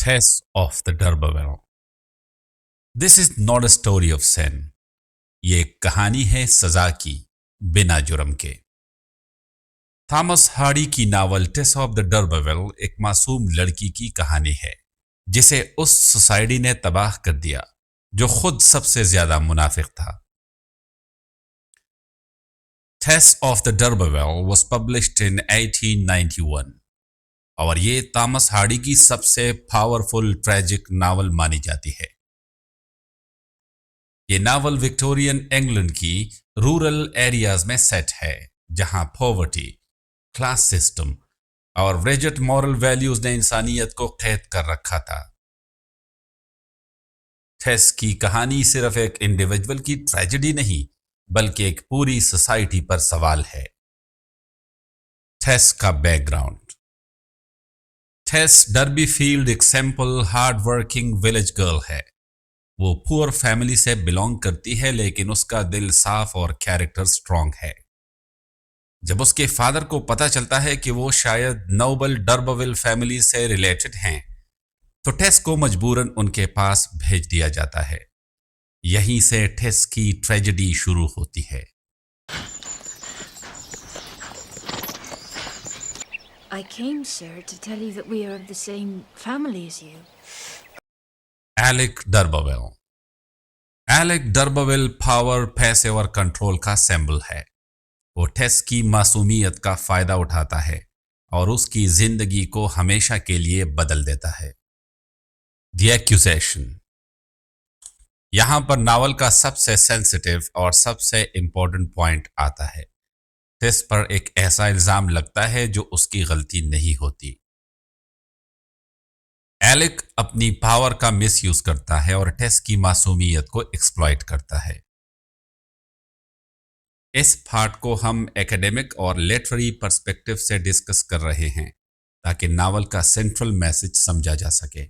Test of the D'Urberville. This is not a story of sin. ये एक कहानी है सजा की बिना जुर्म के। थॉमस हार्डी की नावल टेस ऑफ द डर्बरविल एक मासूम लड़की की कहानी है जिसे उस सोसाइटी ने तबाह कर दिया जो खुद सबसे ज्यादा मुनाफिक था। Tess of the D'Urberville was published in 1891 और ये थॉमस हार्डी की सबसे पावरफुल ट्रेजिक नावल मानी जाती है। ये नावल विक्टोरियन इंग्लैंड की रूरल एरियाज में सेट है जहां पॉवर्टी, क्लास सिस्टम और रिजिड मॉरल वैल्यूज ने इंसानियत को कैद कर रखा था। टेस की कहानी सिर्फ एक इंडिविजुअल की ट्रेजेडी नहीं बल्कि एक पूरी सोसाइटी पर सवाल है। टेस का बैकग्राउंड। टेस डर्बीफील्ड एक simple hard working village girl है। वो पुअर फैमिली से बिलोंग करती है लेकिन उसका दिल साफ और कैरेक्टर स्ट्रांग है। जब उसके फादर को पता चलता है कि वो शायद नोबल डर्बरविल फैमिली से रिलेटेड हैं तो टेस को मजबूरन उनके पास भेज दिया जाता है। यहीं से टेस की ट्रेजेडी शुरू होती है। I came, sir, to tell you that we are of the same family as you. Alec D'Urberville. Alec D'Urberville power, पैसे और कंट्रोल का सिंबल है। वो टेस की मासूमियत का फायदा उठाता है और उसकी जिंदगी को हमेशा के लिए बदल देता है। The accusation. यहां पर नावल का सबसे सेंसिटिव और सबसे इंपॉर्टेंट पॉइंट आता है। टेस पर एक ऐसा इल्जाम लगता है जो उसकी गलती नहीं होती। एलेक अपनी पावर का मिसयूज करता है और टेस की मासूमियत को एक्सप्लॉइट करता है। इस पार्ट को हम एकेडमिक और लिटरेरी पर्सपेक्टिव से डिस्कस कर रहे हैं ताकि नावल का सेंट्रल मैसेज समझा जा सके।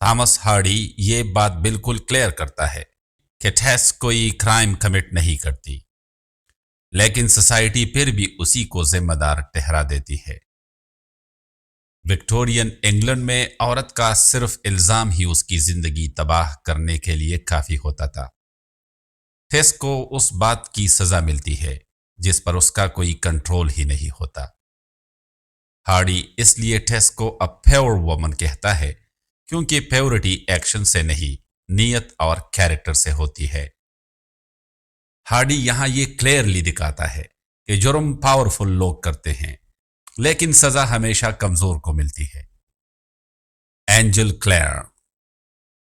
थॉमस हार्डी ये बात बिल्कुल क्लियर करता है कि टेस कोई क्राइम कमिट नहीं करती, लेकिन सोसाइटी फिर भी उसी को जिम्मेदार ठहरा देती है। विक्टोरियन इंग्लैंड में औरत का सिर्फ इल्जाम ही उसकी जिंदगी तबाह करने के लिए काफी होता था। टेस को उस बात की सजा मिलती है जिस पर उसका कोई कंट्रोल ही नहीं होता। हार्डी इसलिए टेस को अ प्योर वुमन कहता है क्योंकि प्योरिटी एक्शन से नहीं, नीयत और कैरेक्टर से होती है। हार्डी यहां ये क्लियरली दिखाता है कि जुर्म पावरफुल लोग करते हैं लेकिन सजा हमेशा कमजोर को मिलती है। Angel Clare.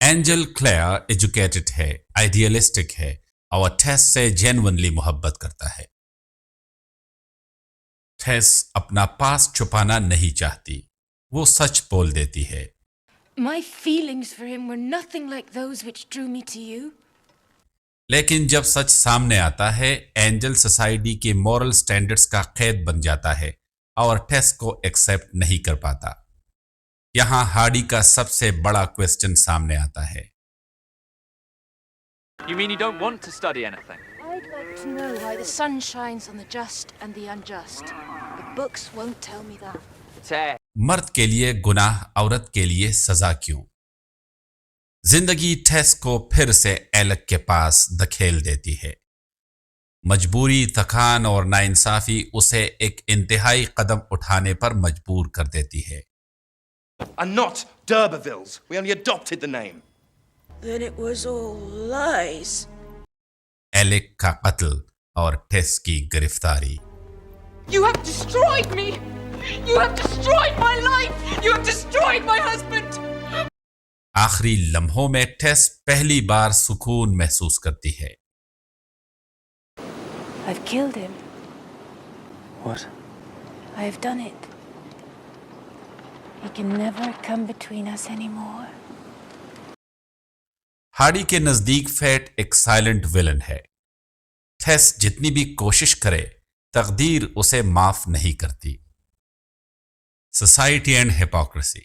Angel Clare educated है, आइडियलिस्टिक है और टेस से जेन्युइनली मोहब्बत करता है। टेस अपना पास छुपाना नहीं चाहती, वो सच बोल देती है। My feelings for him were nothing like those which drew me to you. लेकिन जब सच सामने आता है एंजल सोसाइटी के मॉरल स्टैंडर्ड्स का कैद बन जाता है और टेस को एक्सेप्ट नहीं कर पाता। यहां हार्डी का सबसे बड़ा क्वेश्चन सामने आता है। You mean you don't want to study anything? I'd like to know why the sun shines on the just and the unjust. The books won't tell me that. Ted. मर्द के लिए गुनाह, औरत के लिए सजा क्यों? जिंदगी टेस को फिर से एलेक के पास धकेल देती है। मजबूरी, थकान और नाइंसाफी उसे एक इंतहाई कदम उठाने पर मजबूर कर देती है। Are not D'Urbervilles. We only adopted the name. Then it was all lies. Alec का कत्ल और टेस की गिरफ्तारी। You have destroyed me! You have destroyed my life! You have destroyed my husband! आखिरी लम्हों में टेस पहली बार सुकून महसूस करती है। I've killed him. What? I have done it. He can never come between us anymore. Hardy के नजदीक फेट एक साइलेंट विलन है। टेस जितनी भी कोशिश करे तकदीर उसे माफ नहीं करती। Society and hypocrisy.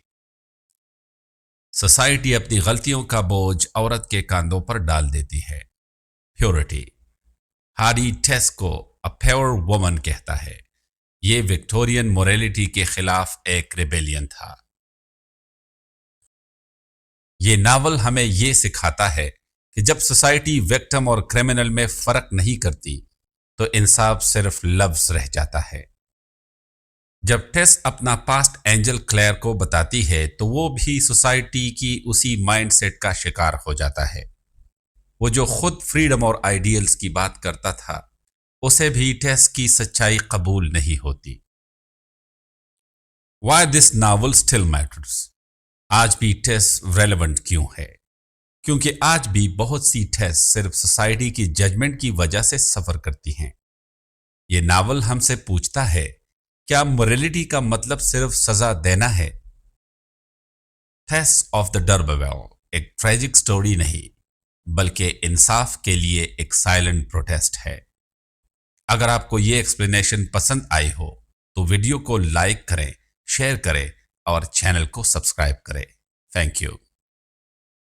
सोसाइटी अपनी गलतियों का बोझ औरत के कांधों पर डाल देती है। प्योरिटी। हार्डी टेस को अ प्योर वुमन कहता है। ये विक्टोरियन मोरालिटी के खिलाफ एक रिबेलियन था। یہ ناول ہمیں یہ سکھاتا ہے کہ جب سوسائٹی وکٹم اور کرمنل میں فرق نہیں کرتی تو انصاف صرف لفظ رہ جاتا ہے۔ جب ٹیس اپنا پاسٹ اینجل کلیئر کو بتاتی ہے تو وہ بھی سوسائٹی کی اسی مائنڈ سیٹ کا شکار ہو جاتا ہے۔ وہ جو خود فریڈم اور آئیڈیلز کی بات کرتا تھا اسے بھی ٹیس کی سچائی قبول نہیں ہوتی۔ Why this novel still matters؟ آج بھی ٹیس ریلیونٹ کیوں ہے؟ کیونکہ آج بھی بہت سی ٹیس صرف سوسائٹی کی ججمنٹ کی وجہ سے سفر کرتی ہیں۔ یہ ناول ہم سے پوچھتا ہے کیا موریلٹی کا مطلب صرف سزا دینا ہے؟ ٹیس آف دا ڈربویل ایک ٹریجک سٹوری نہیں بلکہ انصاف کے لیے ایک سائلنٹ پروٹیسٹ ہے۔ اگر آپ کو یہ ایکسپلینیشن پسند آئی ہو تو ویڈیو کو لائک کریں، شیئر کریں اور چینل کو سبسکرائب کریں۔ Thank you.